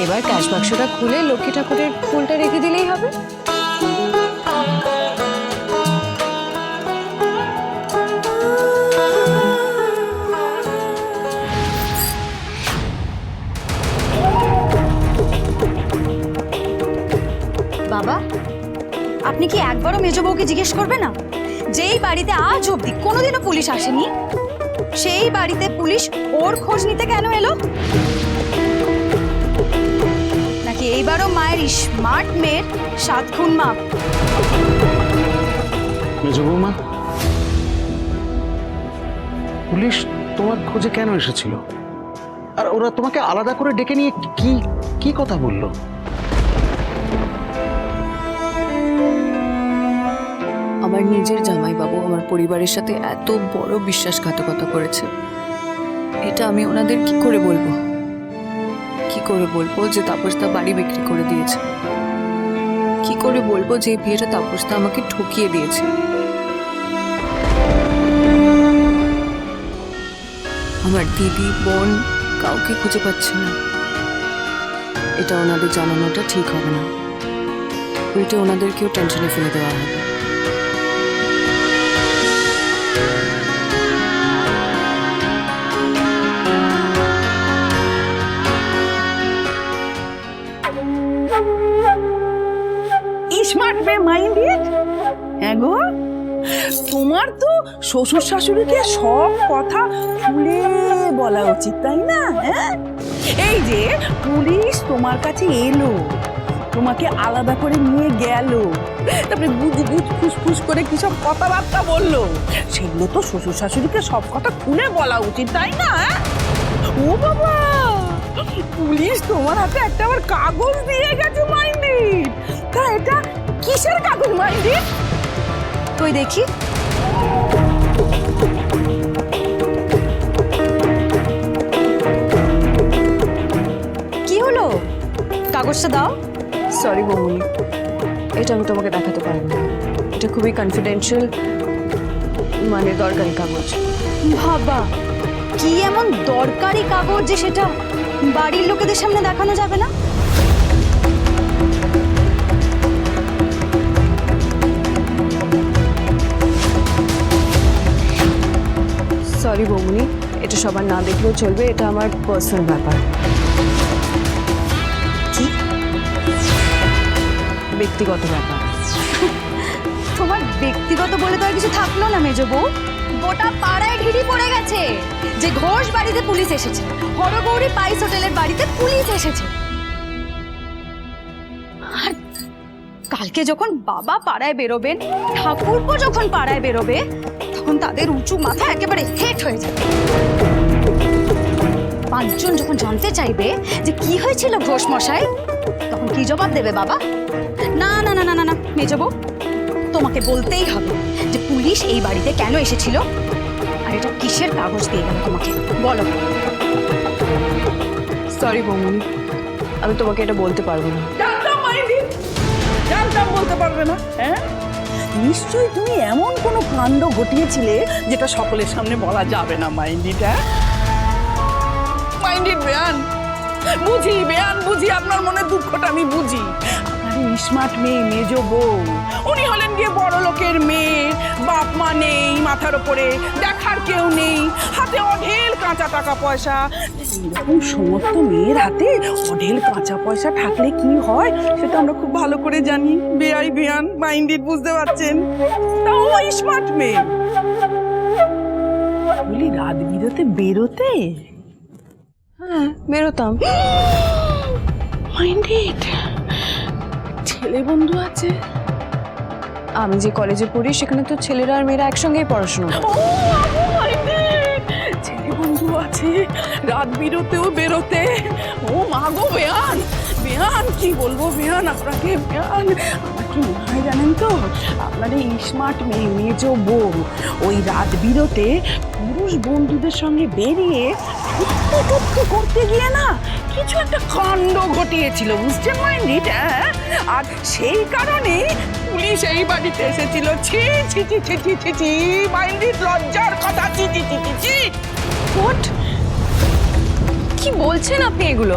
এবার ক্যাশ বাক্সটা খুলে লক্ষ্মী ঠাকুরের ফুলটা রেখে দিলেই হবে। বাবা, আপনি কি একবারও মেজ বউকে জিজ্ঞেস করবে না, যেই বাড়িতে আজ অব্দি কোনোদিনও পুলিশ আসেনি, সেই বাড়িতে পুলিশ ওর খোঁজ নিতে কেন এলো? নাকি এইবারও মায়ের স্মার্ট মেয়ের 7 খুন মাপ? মেজ বৌমা, পুলিশ তোমার খোঁজে কেন এসেছিল? আর ওরা তোমাকে আলাদা করে ডেকে নিয়ে কি কি কথা বললো? আমার নিজের জামাইবাবু আমার পরিবারের সাথে এত বড় বিশ্বাসঘাতকতা করেছে, এটা আমি ওনাদের কি করে বলবো? কি করে বলবো যে তাপসদা বাড়ি বিক্রি করে দিয়েছে? কি করে বলবো যে বিয়েটা তাপসদা আমাকে ঠকিয়ে দিয়েছে? আমার দিদি বোন কাউকে খুঁজে পাচ্ছে না। এটা ওনাদের জানানোটা ঠিক হবে না, উল্টে ওনাদেরকেও টেনশনে ফেলে দেওয়া হবে। স্মার্ট মেয়ে মাইন্ডেড। হ্যাঁ গো, তোমার তো শ্বশুর শাশুড়িকে সব কথা খুলে বলা উচিত, তাই না? হ্যাঁ, এই যে পুলিশ তোমার কাছে এলো, তোমাকে আলাদা করে নিয়ে গেল, তারপরে গুজ গুজ ফুসফুস করে কি সব কথাবার্তা বললো, সেগুলো তো শ্বশুর শাশুড়িকে সব কথা খুলে বলা উচিত, তাই না? ও বাবা, পুলিশ তোমার হাতে একটা আবার কাগজ দিয়ে গেছে মাইন্ডেড। তা এটা কিসের কাগজ মাইন্ডেড? কই দেখি। কি হলো, কাগজটা দাও। সরি বৌমনি, এটা আমি তোমাকে দেখাতে পারবো না। এটা খুবই কনফিডেন্সিয়াল, মানে দরকারি কাগজ। বাবা, কি এমন দরকারি কাগজ যে সেটা বাড়ির লোকেদের সামনে দেখানো যাবে না? সরি বৌমনি, এটা সবার না দেখলেও চলবে, এটা আমার পার্সোনাল ব্যাপার। কি ব্যক্তিগত ব্যাপার। তোমার ব্যক্তিগত বলে তো আর কিছু থাকলো না মেজ বউ। গোটা পাড়ায় ঢিড়ি পড়ে গেছে যে ঘোষ বাড়িতে পুলিশ এসেছে, হরগৌরী পাইস হোটেলের বাড়িতে পুলিশ এসেছে। আর কালকে যখন বাবা পাড়ায় বেরোবেন, ঠাকুরপো যখন পাড়ায় বেরোবে, তখন তাদের উঁচু মাথা একেবারে হেট হয়ে যাবে। 5 জন যখন জানতে চাইবে যে কি হয়েছিল ঘোষ মশাই, তখন কি জবাব দেবে বাবা? না না না না না না মেজ বউ, তোমাকে বলতেই হবে যে পুলিশ এই বাড়িতে কেন এসেছিল, আর এটা কিসের কাগজ দিয়ে গেল তোমাকে, বলো। সরি বৌমনি, আমি তোমাকে এটা বলতে পারবো না। জানতাম মাইন্ডেড, জানতাম বলতে পারবে না। হ্যাঁ, নিশ্চয়ই তুমি এমন কোনো কাণ্ড ঘটিয়েছিলে যেটা সকলের সামনে বলা যাবে না মাইন্ডেড। হ্যাঁ মাইন্ডেড, বেয়ান বুঝি, বেয়ান বুঝি, আপনার মনে দুঃখটা আমি বুঝি। আপনার স্মার্ট মেয়ে মেজ বউ, উনি হলেন গিয়ে বড় লোকের মেয়ে, বাপ মা নেই মাথার ওপরে, দেখার কেউ নেই, হাতে অঢেল কাঁচা টাকা পয়সা। এরকম সমস্ত মেয়ের হাতে অঢেল কাঁচা পয়সা থাকলে কি হয় সেটা আমরা খুব ভালো করে জানি। বেআই বেয়ান মাইন্ডেড, বুঝতে পারছেন? তাও স্মার্ট মেয়ে বলি, রাত বেরোতে হ্যাঁ, বেরোতাম। মাইন্ডেড, ছেলে বন্ধু আছে? আমি যে কলেজে পড়ি সেখানে তো ছেলেরা আর মেয়েরা একসঙ্গেই পড়াশোনা করে। ছেলে বন্ধু আছে রাত বেরোতে? ও মা গো বেয়ান, বেয়ান কি বলবো বেয়ান আপনাকে। বেয়ান, আমার কি মনে হয় জানেন তো, আপনার এই স্মার্ট মেয়ে মেজ বউ ওই রাত বিরতে পুরুষ বন্ধুদের সঙ্গে বেরিয়ে টুকটু করতে গিয়ে না কিছু একটা কাণ্ড ঘটিয়েছিল, বুঝছেন মাইন্ডেড? হ্যাঁ, আর সেই কারণে পুলিশ এই বাড়িতে এসেছিল। ছি ছি ছি ছি ছি ছি ছি মাইন্ডেড, লজ্জার কথা। ছি ছি ছি ছি ছি। হোয়াট? কি বলছেন আপনি এগুলো?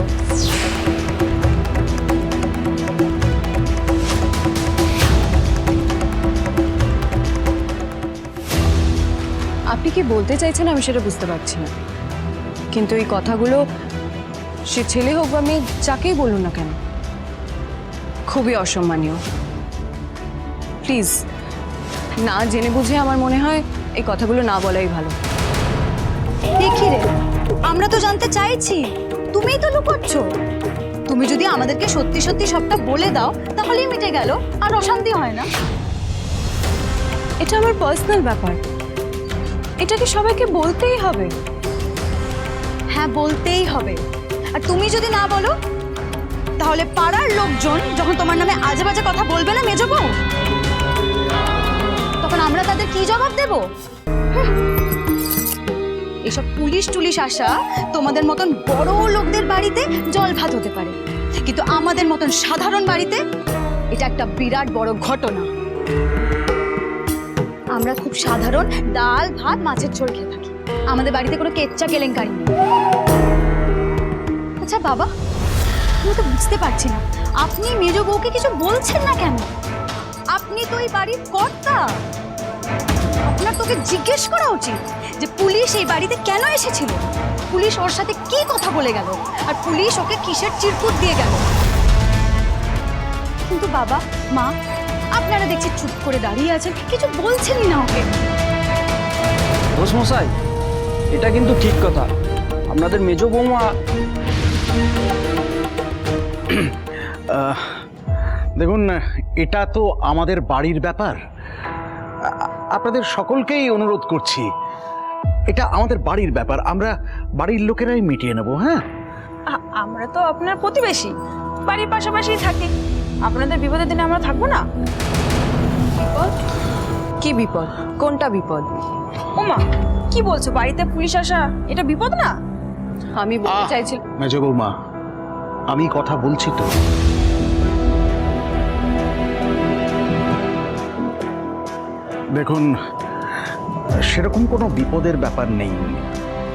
কি বলতে চাইছেন আমি সেটা বুঝতে পারছি না, কিন্তু এই কথাগুলো সে ছেলে হোক বা মেয়ে যাকেই বলুন না কেন খুবই অসম্মানীয়। প্লিজ, না জেনে বুঝে আমার মনে হয় এই কথাগুলো না বলাই ভালো। দেখি রে, আমরা তো জানতে চাইছি, তুমিই তো লুকোচ্ছ। তুমি যদি আমাদেরকে সত্যি সত্যি সবটা বলে দাও তাহলেই মিটে গেল, আর অশান্তি হয় না। এটা আমার পার্সোনাল ব্যাপার, এটাকে সবাইকে বলতেই হবে। হ্যাঁ, বলতেই হবে। আর তুমি যদি না বলো তাহলে পাড়ার লোকজন যখন তোমার নামে আজে বাজে কথা বলবে না মেজো বউ, তখন আমরা তাদের কি জবাব দেব? এসব পুলিশ টুলিশ আসা তোমাদের মতন বড় লোকদের বাড়িতে জল ভাত হতে পারে, কিন্তু আমাদের মতন সাধারণ বাড়িতে এটা একটা বিরাট বড় ঘটনা। আমরা খুব সাধারণ ডাল ভাত মাছের ঝোল খেয়ে থাকি, আমাদের বাড়িতে কোনো কেচ্চা কেলেঙ্কারি নেই। আচ্ছা বাবা, আমি তো বুঝতে পারছি না আপনি মেজো বউকে কিছু বলছেন না কেন? আপনি তো এই বাড়ির কর্তা, আপনার তোকে জিজ্ঞেস করা উচিত যে পুলিশ এই বাড়িতে কেন এসেছিল, পুলিশ ওর সাথে কি কথা বলে গেল, আর পুলিশ ওকে কিসের চিরকুট দিয়ে গেল। কিন্তু বাবা মা, আপনারা দেখছি চুপ করে দাঁড়িয়ে আছেন, কিছু বলছেনই না ওকে। ঘোষমশাই, এটা কিন্তু ঠিক কথা। আপনাদের মেজ বৌমা দেখুন, এটা তো আমাদের বাড়ির ব্যাপার। আপনাদের সকলকেই অনুরোধ করছি, এটা আমাদের বাড়ির ব্যাপার, আমরা বাড়ির লোকেরাই মিটিয়ে নেব। হ্যাঁ, আমরা তো আপনার প্রতিবেশী, বাড়ির পাশাপাশি থাকি। আপনাদের বিপদের দিনে আমরা থাকবো না? বিপদ? কি বিপদ? কোনটা বিপদ? ওমা, কি বলছো? বাড়িতে পুলিশ আসা এটা বিপদ না? আমি বলতে চাইছি মেজ বৌমা, আমি কথা বলছি তো। দেখুন, সেরকম কোনো বিপদের ব্যাপার নেই,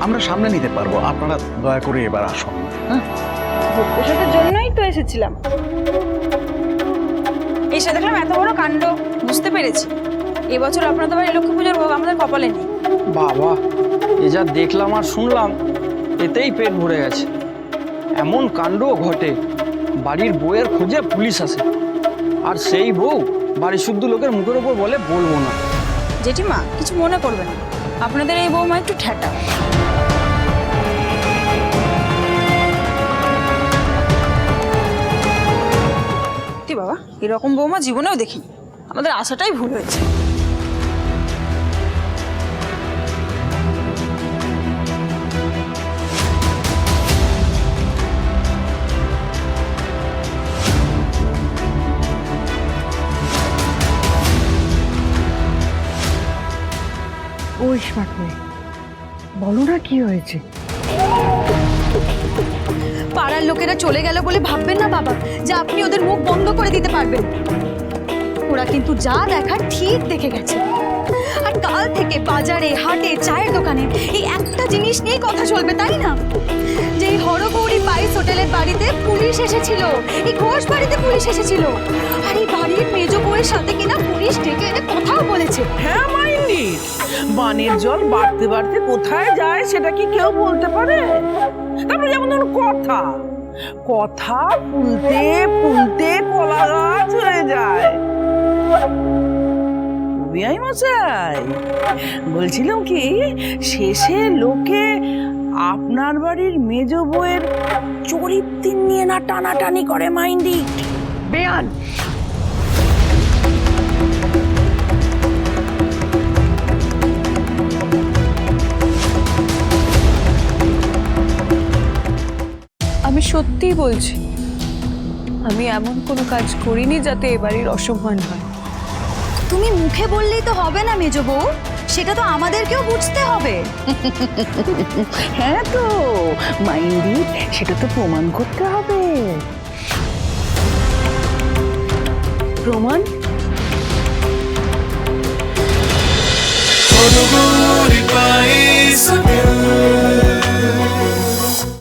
আমরা সামনে নিতে পারবো। আপনারা দয়া করে এবার আসুন। হ্যাঁ, ভোটের জন্যই তো এসেছিলাম। এসে দেখলাম এত বড় কাণ্ড, বুঝতে পেরেছি এবছর আপনাদের বাড়ি লক্ষ্মী পুজোর ভোগ আমাদের কপালে নেই। বাবা, এ যা দেখলাম আর শুনলাম এতেই পেট ভরে গেছে। এমন কাণ্ড ঘটে, বাড়ির বউয়ের খোঁজে পুলিশ আসে, আর সেই বউ বাড়ির শুদ্ধ লোকের মুখের উপর বলে বলবো না। জেঠিমা, কিছু মনে করবে না, আপনাদের এই বৌমা একটু ঠেটা। বাবা, এরকম বৌমা জীবনেও দেখিনি, আমাদের আশাটাই ভুল হয়েছে। ওই স্মার্ট মেয়ে, বলো না কি হয়েছে? পাড়ার লোকেরা চলে গেল বলে ভাববেন না বাবা যে আপনি ওদের মুখ বন্ধ করে দিতে পারবেন। ওরা কিন্তু যা দেখার ঠিক দেখে গেছে, আর কাল থেকে বাজারে হাটে চায়ের দোকানে এই একটা জিনিস নিয়ে কথা চলবে, তাই না? যে এই হরগৌরী পাইস হোটেলের বাড়িতে পুলিশ এসেছিল, এই ঘোষ বাড়িতে পুলিশ এসেছিল, আর এই বাড়ির মেজ বউয়ের সাথে কিনা পুলিশ ডেকে এনে কথাও বলেছে। হ্যাঁ মাইন্ডি, বানের জল বাড়তে বাড়তে কোথায় যায় সেটা কি কেউ বলতে পারে? তারপরে যেমন ধরুন কথা কথা ফুলতে ফুলতে কলা গাছ হয়ে যায়। বিআই মশাই, বলছিলাম কি, শেষে লোকে আপনার বাড়ির মেজ বউয়ের চরিত্র নিয়ে না টানাটানি করে মাইন্ডি। বেয়ান, আমি সত্যিই বলছি, আমি এমন কোনো কাজ করিনি যাতে এ বাড়ির অসম্মান হয়। তুমি মুখে বললেই তো হবে না মেজ বউ, সেটা তো আমাদেরকেও বুঝতে হবে। হ্যাঁ তো মাইন্ডি, সেটা তো প্রমাণ করতে হবে। প্রমাণ? Holy Spice again.